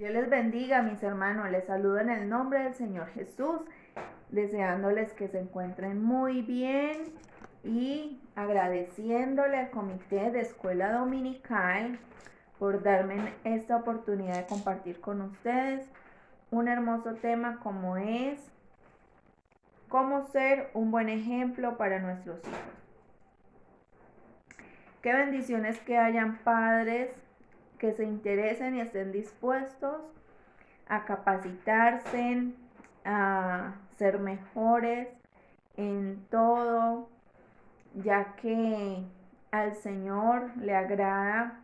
Dios les bendiga, mis hermanos. Les saludo en el nombre del Señor Jesús, deseándoles que se encuentren muy bien y agradeciéndole al Comité de Escuela Dominical por darme esta oportunidad de compartir con ustedes un hermoso tema como es cómo ser un buen ejemplo para nuestros hijos. Qué bendiciones que hayan padres que se interesen y estén dispuestos a capacitarse, a ser mejores en todo, ya que al Señor le agrada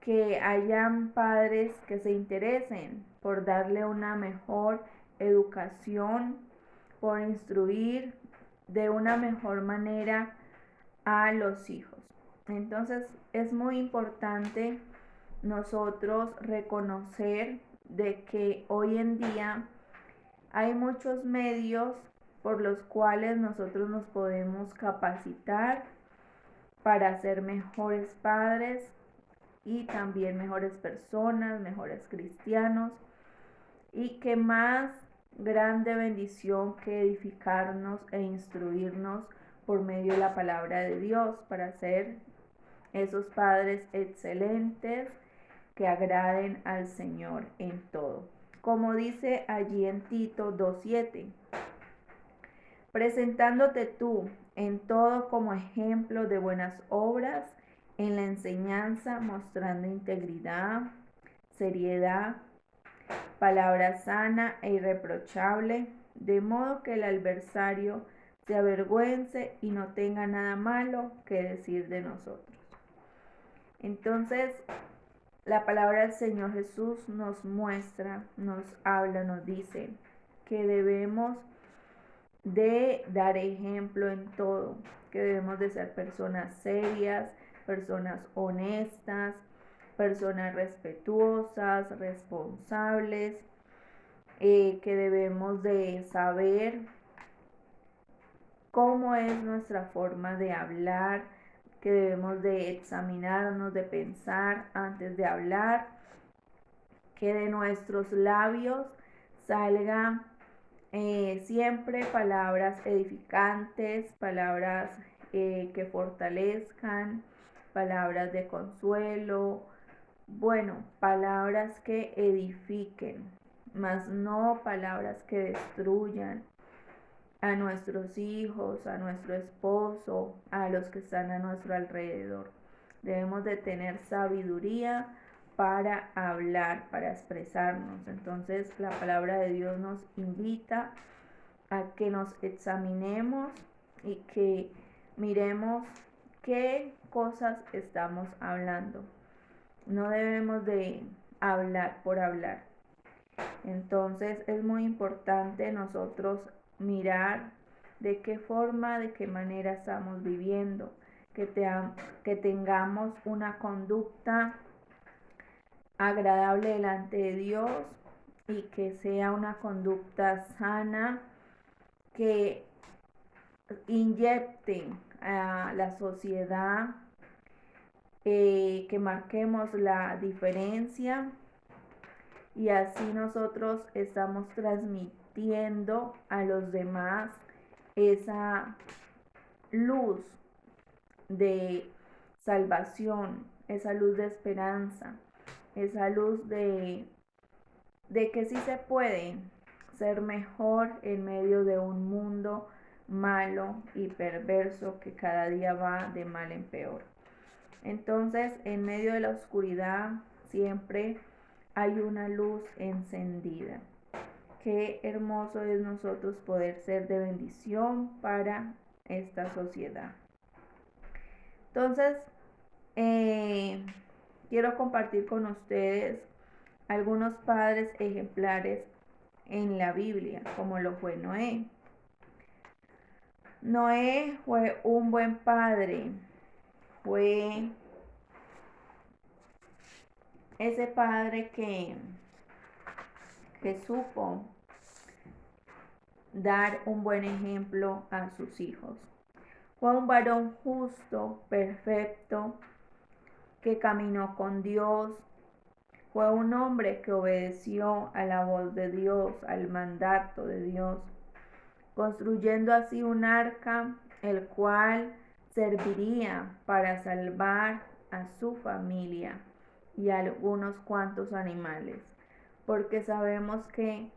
que hayan padres que se interesen por darle una mejor educación, por instruir de una mejor manera a los hijos. Entonces es muy importante nosotros reconocer de que hoy en día hay muchos medios por los cuales nosotros nos podemos capacitar para ser mejores padres y también mejores personas, mejores cristianos, y que más grande bendición que edificarnos e instruirnos por medio de la palabra de Dios para ser esos padres excelentes que agraden al Señor en todo. Como dice allí en Tito 2:7, presentándote tú en todo como ejemplo de buenas obras, en la enseñanza, mostrando integridad, seriedad, palabra sana e irreprochable, de modo que el adversario se avergüence y no tenga nada malo que decir de nosotros. Entonces, la palabra del Señor Jesús nos muestra, nos habla, nos dice que debemos de dar ejemplo en todo, que debemos de ser personas serias, personas honestas, personas respetuosas, responsables, que debemos de saber cómo es nuestra forma de hablar, que debemos de examinarnos, de pensar antes de hablar, que de nuestros labios salgan siempre palabras edificantes, palabras que fortalezcan, palabras de consuelo, bueno, palabras que edifiquen, mas no palabras que destruyan a nuestros hijos, a nuestro esposo, a los que están a nuestro alrededor. Debemos de tener sabiduría para hablar, para expresarnos. Entonces la palabra de Dios nos invita a que nos examinemos y que miremos qué cosas estamos hablando. No debemos de hablar por hablar. Entonces es muy importante nosotros mirar de qué forma, de qué manera estamos viviendo, que tengamos una conducta agradable delante de Dios y que sea una conducta sana, que inyecte a la sociedad, que marquemos la diferencia y así nosotros estamos transmitiendo a los demás esa luz de salvación, esa luz de esperanza, esa luz de que sí se puede ser mejor en medio de un mundo malo y perverso que cada día va de mal en peor. Entonces, en medio de la oscuridad siempre hay una luz encendida. Qué hermoso es nosotros poder ser de bendición para esta sociedad. Entonces, quiero compartir con ustedes algunos padres ejemplares en la Biblia, como lo fue Noé. Noé fue un buen padre, fue ese padre que supo dar un buen ejemplo a sus hijos. Fue un varón justo, perfecto, que caminó con Dios, Fue un hombre que obedeció a la voz de Dios, al mandato de Dios, construyendo así un arca, el cual serviría para salvar a su familia y a algunos cuantos animales, porque sabemos que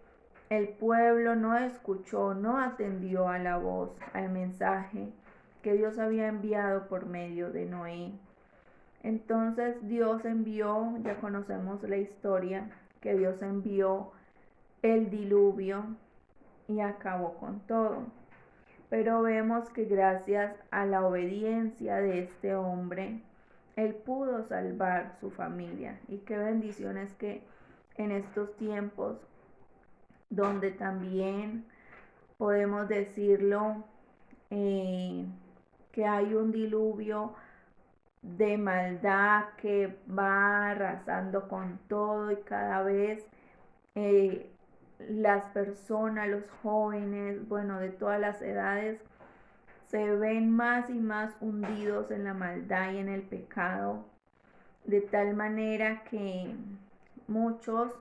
el pueblo no escuchó, no atendió a la voz, al mensaje que Dios había enviado por medio de Noé. Entonces Dios envió, ya conocemos la historia, que Dios envió el diluvio y acabó con todo. Pero vemos que gracias a la obediencia de este hombre, él pudo salvar su familia. Y qué bendiciones que en estos tiempos, donde también podemos decirlo, que hay un diluvio de maldad que va arrasando con todo, y cada vez eh, las personas, los jóvenes, bueno, de todas las edades, se ven más y más hundidos en la maldad y en el pecado, de tal manera que muchos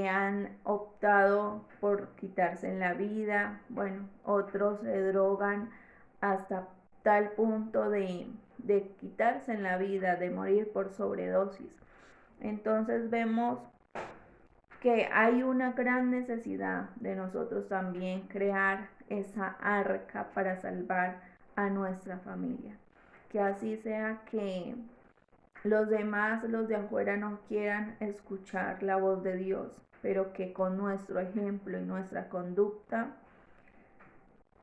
han optado por quitarse la vida, bueno, otros se drogan hasta tal punto de quitarse la vida, de morir por sobredosis. Entonces vemos que hay una gran necesidad de nosotros también crear esa arca para salvar a nuestra familia. Que así sea, que los demás, los de afuera, no quieran escuchar la voz de Dios, pero que con nuestro ejemplo y nuestra conducta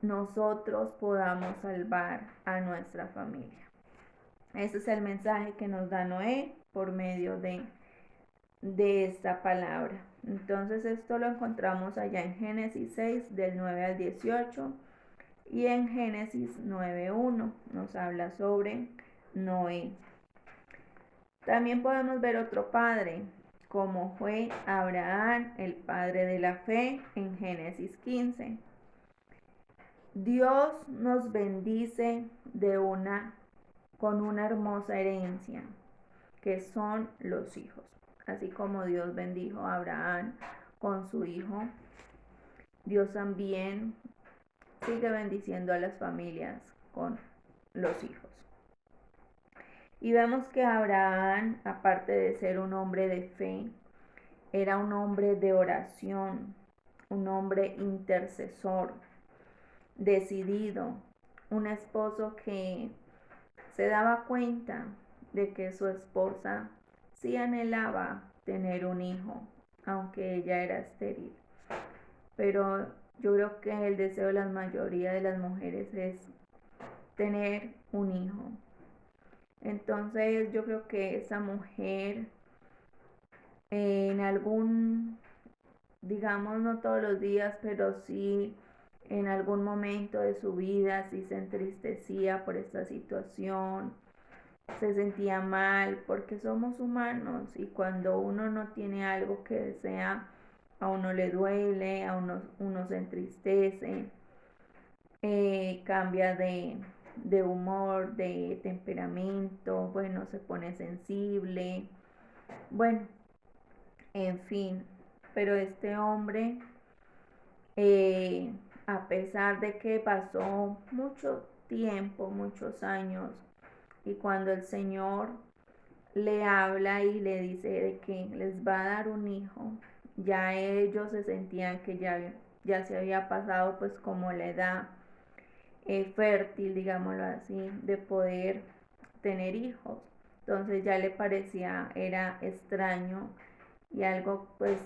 nosotros podamos salvar a nuestra familia. Ese es el mensaje que nos da Noé por medio de esta palabra. Entonces esto lo encontramos allá en Génesis 6 del 9 al 18, y en Génesis 9:1 nos habla sobre Noé. También podemos ver otro padre, como fue Abraham, el padre de la fe, en Génesis 15. Dios nos bendice con una hermosa herencia, que son los hijos. Así como Dios bendijo a Abraham con su hijo, Dios también sigue bendiciendo a las familias con los hijos. Y vemos que Abraham, aparte de ser un hombre de fe, era un hombre de oración, un hombre intercesor, decidido, un esposo que se daba cuenta de que su esposa sí anhelaba tener un hijo, aunque ella era estéril. Pero yo creo que el deseo de la mayoría de las mujeres es tener un hijo. Entonces yo creo que esa mujer en algún, digamos no todos los días, pero sí en algún momento de su vida, sí se entristecía por esta situación, se sentía mal, porque somos humanos y cuando uno no tiene algo que desea, a uno le duele, uno se entristece, cambia de humor, de temperamento, bueno, se pone sensible, bueno, en fin. Pero este hombre, a pesar de que pasó mucho tiempo, muchos años, y cuando el Señor le habla y le dice de que les va a dar un hijo, ya ellos se sentían que ya se había pasado pues como la edad fértil, digámoslo así, de poder tener hijos. Entonces ya le parecía, era extraño y algo pues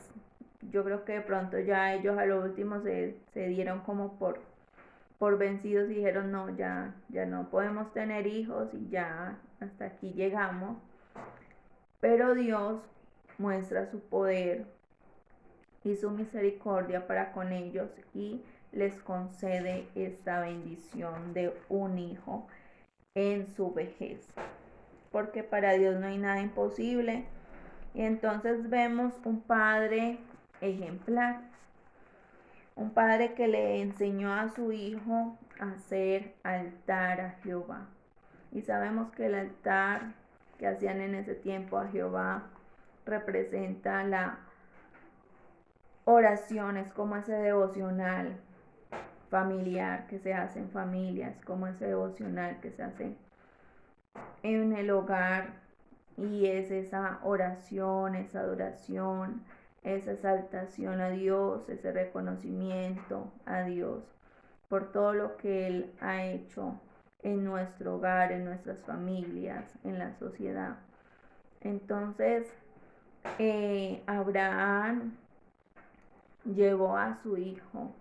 yo creo que de pronto ya ellos a lo último se dieron como por vencidos y dijeron no, ya no podemos tener hijos y ya hasta aquí llegamos. Pero Dios muestra su poder y su misericordia para con ellos y les concede esta bendición de un hijo en su vejez. Porque para Dios no hay nada imposible. Y entonces vemos un padre ejemplar, un padre que le enseñó a su hijo a hacer altar a Jehová. Y sabemos que el altar que hacían en ese tiempo a Jehová representa la oración, es como ese devocional familiar que se hace en familia, es como ese devocional que se hace en el hogar, y es esa oración, esa adoración, esa exaltación a Dios, ese reconocimiento a Dios por todo lo que Él ha hecho en nuestro hogar, en nuestras familias, en la sociedad. Entonces, Abraham llevó a su hijo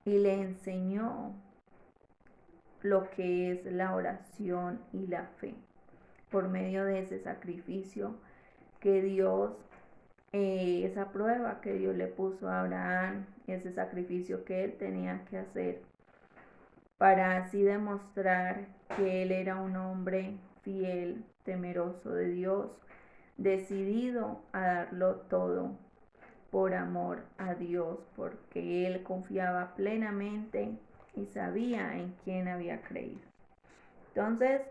y le enseñó lo que es la oración y la fe por medio de ese sacrificio que Dios, esa prueba que Dios le puso a Abraham, ese sacrificio que él tenía que hacer para así demostrar que él era un hombre fiel, temeroso de Dios, decidido a darlo todo por amor a Dios, porque él confiaba plenamente y sabía en quién había creído. Entonces,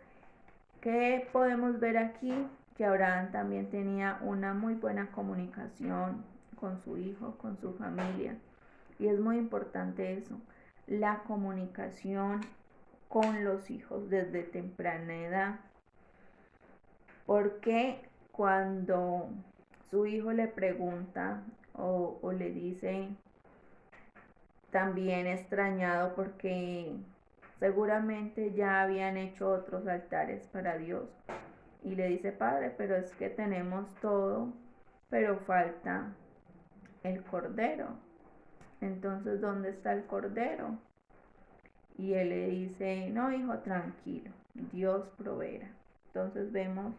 ¿qué podemos ver aquí? Que Abraham también tenía una muy buena comunicación con su hijo, con su familia. Y es muy importante eso, la comunicación con los hijos desde temprana edad. Porque cuando su hijo le pregunta o le dice, también extrañado porque seguramente ya habían hecho otros altares para Dios, y le dice, padre, pero es que tenemos todo, pero falta el cordero. Entonces, ¿dónde está el cordero? Y él le dice, no, hijo, tranquilo, Dios proveerá. Entonces vemos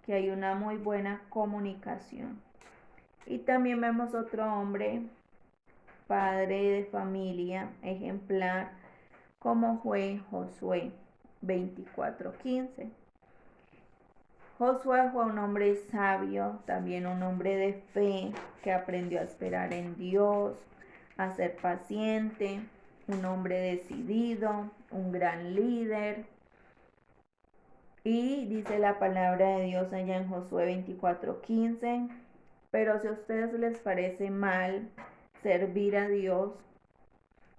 que hay una muy buena comunicación. Y también vemos otro hombre, padre de familia, ejemplar, como fue Josué 24:15. Josué fue un hombre sabio, también un hombre de fe, que aprendió a esperar en Dios, a ser paciente, un hombre decidido, un gran líder. Y dice la palabra de Dios allá en Josué 24:15, pero si a ustedes les parece mal servir a Dios,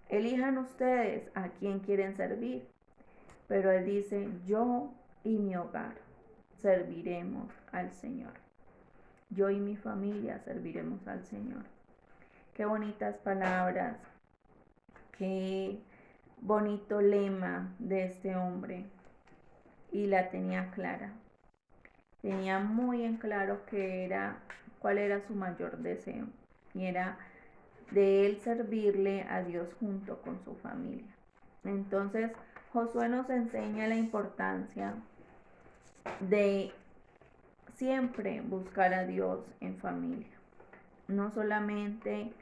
elijan ustedes a quién quieren servir. Pero él dice, yo y mi hogar serviremos al Señor. Yo y mi familia serviremos al Señor. Qué bonitas palabras, qué bonito lema de este hombre. Y la tenía clara. Tenía muy en claro cuál era su mayor deseo. Y era de él servirle a Dios junto con su familia. Entonces, Josué nos enseña la importancia de siempre buscar a Dios en familia. No solamente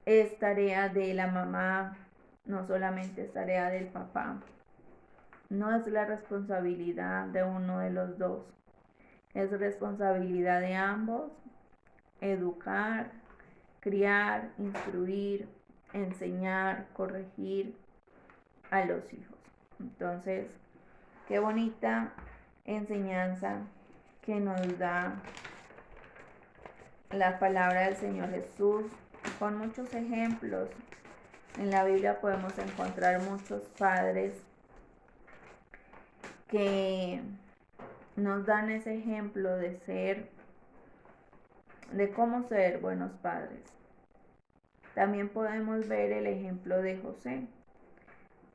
es tarea de la mamá, no solamente es tarea del papá, no es la responsabilidad de uno de los dos, es responsabilidad de ambos educar, criar, instruir, enseñar, corregir a los hijos. Entonces, qué bonita enseñanza que nos da la palabra del Señor Jesús, con muchos ejemplos. En la Biblia podemos encontrar muchos padres que nos dan ese ejemplo de cómo ser buenos padres. También podemos ver el ejemplo de José,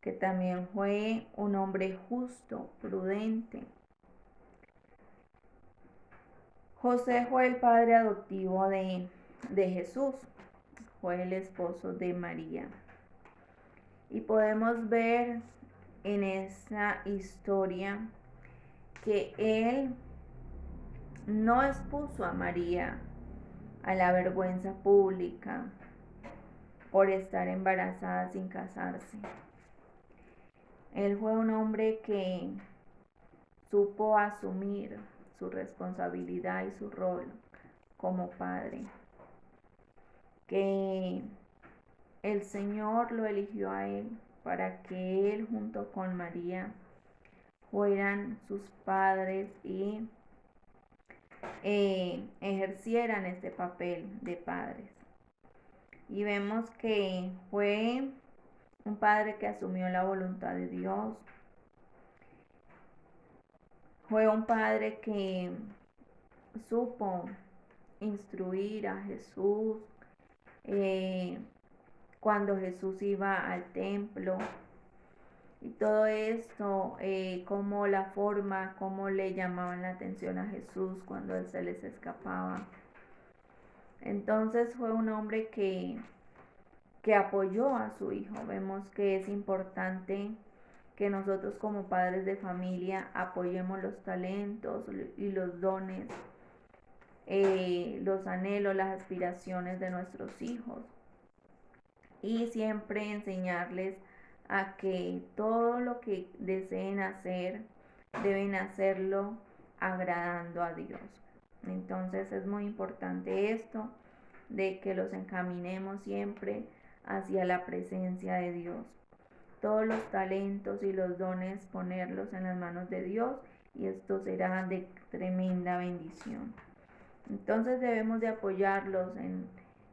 que también fue un hombre justo, prudente. José fue el padre adoptivo de Jesús, fue el esposo de María. Y podemos ver en esa historia que él no expuso a María a la vergüenza pública por estar embarazada sin casarse. Él fue un hombre que supo asumir su responsabilidad y su rol como padre, que el Señor lo eligió a él para que él junto con María fueran sus padres y ejercieran este papel de padres. Y vemos que fue un padre que asumió la voluntad de Dios. Fue un padre que supo instruir a Jesús cuando Jesús iba al templo. Y todo esto, como la forma, cómo le llamaban la atención a Jesús cuando él se les escapaba. Entonces fue un hombre que apoyó a su hijo. Vemos que es importante que nosotros como padres de familia apoyemos los talentos y los dones, los anhelos, las aspiraciones de nuestros hijos. Y siempre enseñarles a que todo lo que deseen hacer, deben hacerlo agradando a Dios. Entonces es muy importante esto, de que los encaminemos siempre hacia la presencia de Dios. Todos los talentos y los dones ponerlos en las manos de Dios, y esto será de tremenda bendición. Entonces debemos de apoyarlos en